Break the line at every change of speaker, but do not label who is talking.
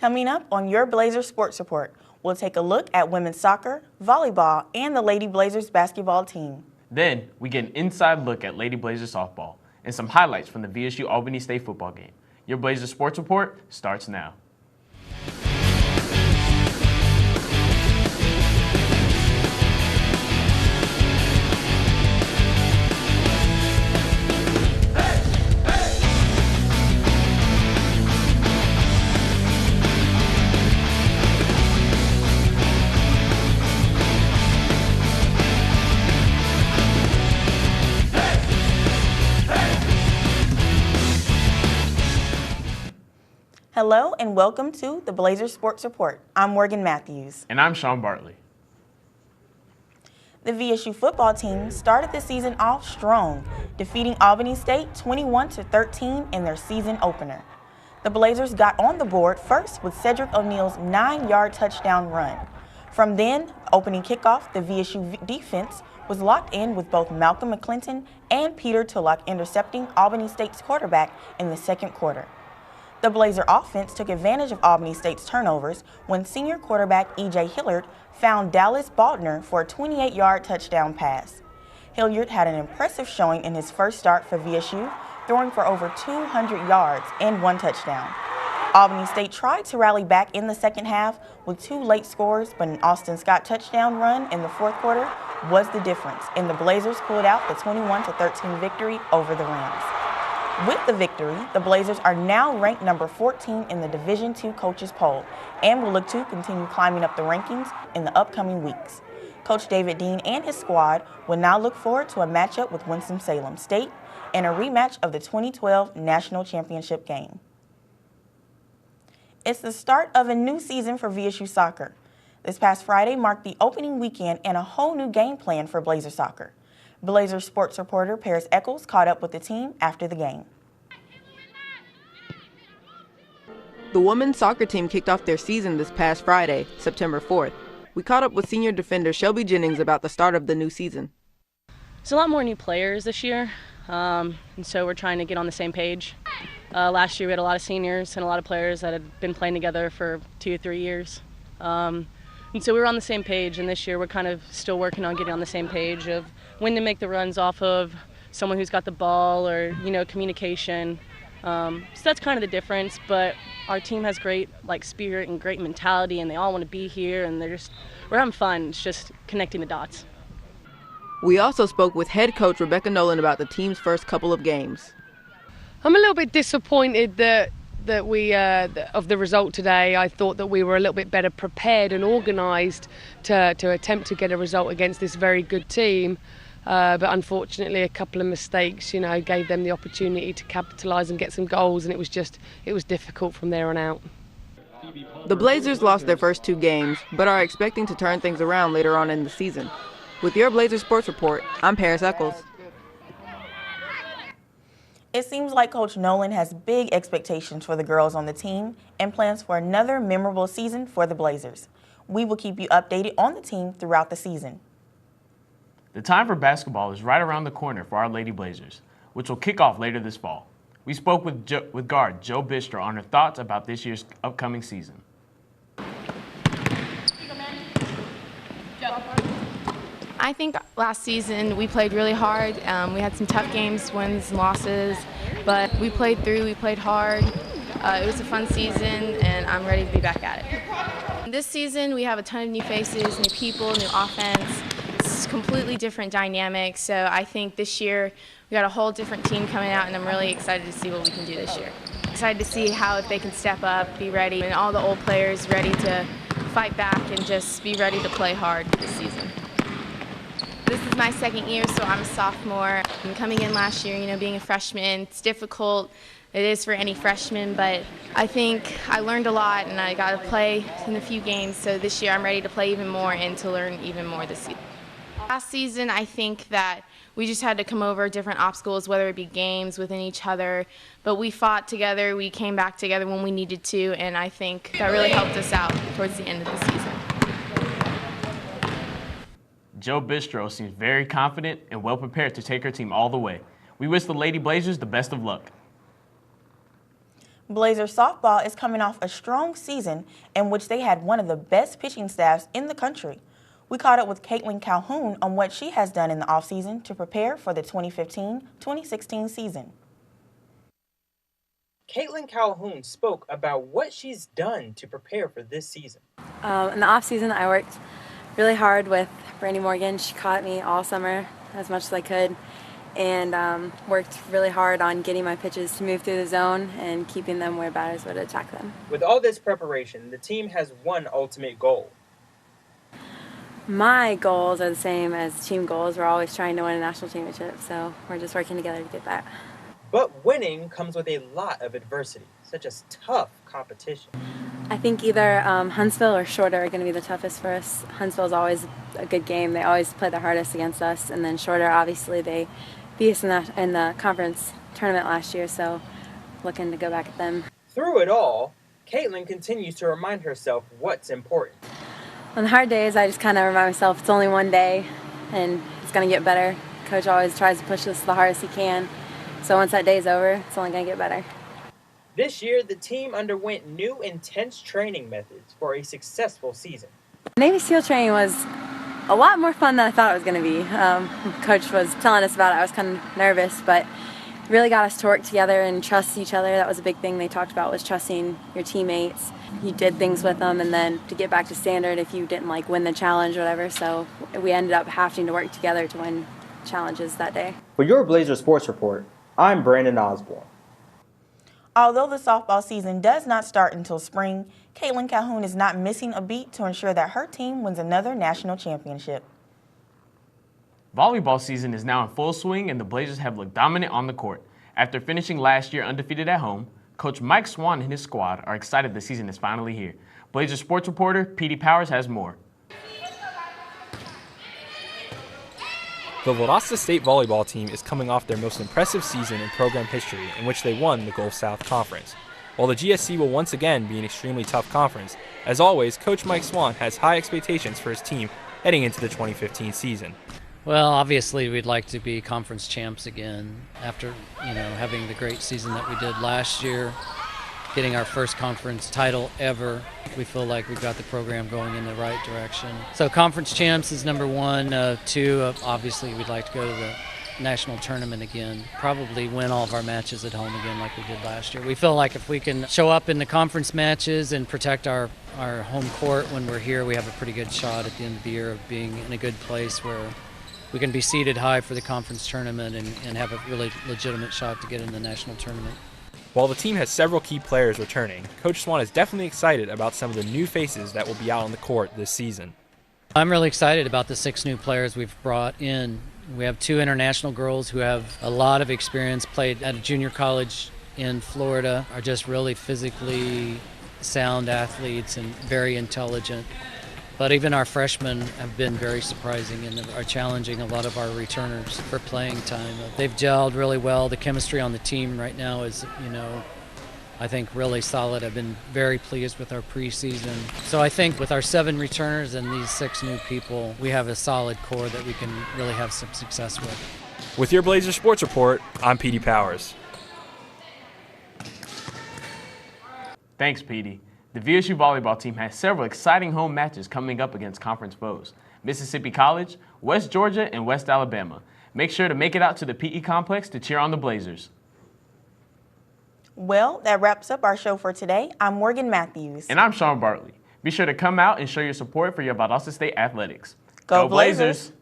Coming up on your Blazers Sports Report, we'll take a look at women's soccer, volleyball, and the Lady Blazers basketball team.
Then, we get an inside look at Lady Blazers softball and some highlights from the VSU Albany State football game. Your Blazers Sports Report starts now.
Hello and welcome to the Blazers Sports Report. I'm Morgan Matthews.
And I'm Sean Bartley.
The VSU football team started the season off strong, defeating Albany State 21-13 in their season opener. The Blazers got on the board first with Cedric O'Neal's 9-yard touchdown run. From then, opening kickoff, the VSU defense was locked in with both Malcolm McClinton and Peter Tulloch intercepting Albany State's quarterback in the second quarter. The Blazer offense took advantage of Albany State's turnovers when senior quarterback E.J. Hilliard found Dallas Baldner for a 28-yard touchdown pass. Hilliard had an impressive showing in his first start for VSU, throwing for over 200 yards and 1 touchdown. Albany State tried to rally back in the second half with 2 late scores, but an Austin Scott touchdown run in the fourth quarter was the difference, and the Blazers pulled out the 21-13 victory over the Rams. With the victory, the Blazers are now ranked number 14 in the Division II coaches poll and will look to continue climbing up the rankings in the upcoming weeks. Coach David Dean and his squad will now look forward to a matchup with Winston-Salem State and a rematch of the 2012 National Championship game. It's the start of a new season for VSU soccer. This past Friday marked the opening weekend and a whole new game plan for Blazer soccer. Blazers sports reporter Paris Eccles caught up with the team after the game.
The women's soccer team kicked off their season this past Friday, September 4th. We caught up with senior defender Shelby Jennings about the start of the new season.
There's a lot more new players this year, and so we're trying to get on the same page. Last year we had a lot of seniors and a lot of players that had been playing together for 2 or 3 years. And so we were on the same page, and this year we're kind of still working on getting on the same page of when to make the runs off of, someone who's got the ball, or, communication. So that's kind of the difference, but our team has great spirit and great mentality, and they all want to be here, and we're having fun. It's just connecting the dots.
We also spoke with head coach Rebecca Nolan about the team's first couple of games.
I'm a little bit disappointed that we of the result today. I thought that we were a little bit better prepared and organised to attempt to get a result against this very good team. But unfortunately, a couple of mistakes, gave them the opportunity to capitalise and get some goals, and it was difficult from there on out.
The Blazers lost their first 2 games, but are expecting to turn things around later on in the season. With your Blazers Sports Report, I'm Paris Eccles.
It seems like Coach Nolan has big expectations for the girls on the team and plans for another memorable season for the Blazers. We will keep you updated on the team throughout the season.
The time for basketball is right around the corner for our Lady Blazers, which will kick off later this fall. We spoke with guard Joe Bistro on her thoughts about this year's upcoming season.
I think last season we played really hard. We had some tough games, wins and losses, but we played through, we played hard. It was a fun season, and I'm ready to be back at it. This season we have a ton of new faces, new people, new offense. It's completely different dynamics, so I think this year we got a whole different team coming out, and I'm really excited to see what we can do this year. Excited to see how if they can step up, be ready, and all the old players ready to fight back and just be ready to play hard this season. This is my second year, so I'm a sophomore. I'm coming in last year, being a freshman, it's difficult. It is for any freshman, but I think I learned a lot, and I got to play in a few games, so this year I'm ready to play even more and to learn even more this season. Last season, I think that we just had to come over different obstacles, whether it be games within each other, but we fought together, we came back together when we needed to, and I think that really helped us out towards the end of the season.
Joe Bistro seems very confident and well prepared to take her team all the way. We wish the Lady Blazers the best of luck.
Blazers softball is coming off a strong season in which they had one of the best pitching staffs in the country. We caught up with Caitlin Calhoun on what she has done in the offseason to prepare for the 2015-2016 season.
Caitlin Calhoun spoke about what she's done to prepare for this season.
In the off-season, I worked really hard with Brandy Morgan. She caught me all summer as much as I could, and worked really hard on getting my pitches to move through the zone and keeping them where batters would attack them.
With all this preparation, the team has one ultimate goal.
My goals are the same as team goals. We're always trying to win a national championship, so we're just working together to get that.
But winning comes with a lot of adversity, such as tough competition.
I think either Huntsville or Shorter are going to be the toughest for us. Huntsville is always a good game. They always play their hardest against us. And then Shorter, obviously, they beat us in the conference tournament last year, so looking to go back at them.
Through it all, Caitlin continues to remind herself what's important.
On the hard days, I just kind of remind myself it's only one day and it's going to get better. Coach always tries to push us the hardest he can. So once that day's over, it's only going to get better.
This year, the team underwent new intense training methods for a successful season.
Navy SEAL training was a lot more fun than I thought it was going to be. Coach was telling us about it. I was kind of nervous, but really got us to work together and trust each other. That was a big thing they talked about, was trusting your teammates. You did things with them, and then to get back to standard if you didn't win the challenge or whatever. So we ended up having to work together to win challenges that day.
For your Blazer Sports Report, I'm Brandon Osborne.
Although the softball season does not start until spring, Caitlin Calhoun is not missing a beat to ensure that her team wins another national championship.
Volleyball season is now in full swing, and the Blazers have looked dominant on the court. After finishing last year undefeated at home, Coach Mike Swan and his squad are excited the season is finally here. Blazers sports reporter Petey Powers has more.
The Valdosta State volleyball team is coming off their most impressive season in program history, in which they won the Gulf South Conference. While the GSC will once again be an extremely tough conference, as always, Coach Mike Swan has high expectations for his team heading into the 2015 season.
Well, obviously we'd like to be conference champs again after, having the great season that we did last year, getting our first conference title ever. We feel like we've got the program going in the right direction. So conference champs is number one. Two, obviously we'd like to go to the national tournament again, probably win all of our matches at home again like we did last year. We feel like if we can show up in the conference matches and protect our home court when we're here, we have a pretty good shot at the end of the year of being in a good place where we can be seated high for the conference tournament and have a really legitimate shot to get in the national tournament.
While the team has several key players returning, Coach Swan is definitely excited about some of the new faces that will be out on the court this season.
I'm really excited about the 6 new players we've brought in. We have 2 international girls who have a lot of experience, played at a junior college in Florida, are just really physically sound athletes and very intelligent. But even our freshmen have been very surprising and are challenging a lot of our returners for playing time. They've gelled really well. The chemistry on the team right now is, I think really solid. I've been very pleased with our preseason. So I think with our 7 returners and these 6 new people, we have a solid core that we can really have some success with.
With your Blazer Sports Report, I'm Petey Powers.
Thanks, Petey. The VSU volleyball team has several exciting home matches coming up against conference foes: Mississippi College, West Georgia, and West Alabama. Make sure to make it out to the PE complex to cheer on the Blazers.
Well, that wraps up our show for today. I'm Morgan Matthews.
And I'm Sean Bartley. Be sure to come out and show your support for your Valdosta State athletics.
Go Blazers!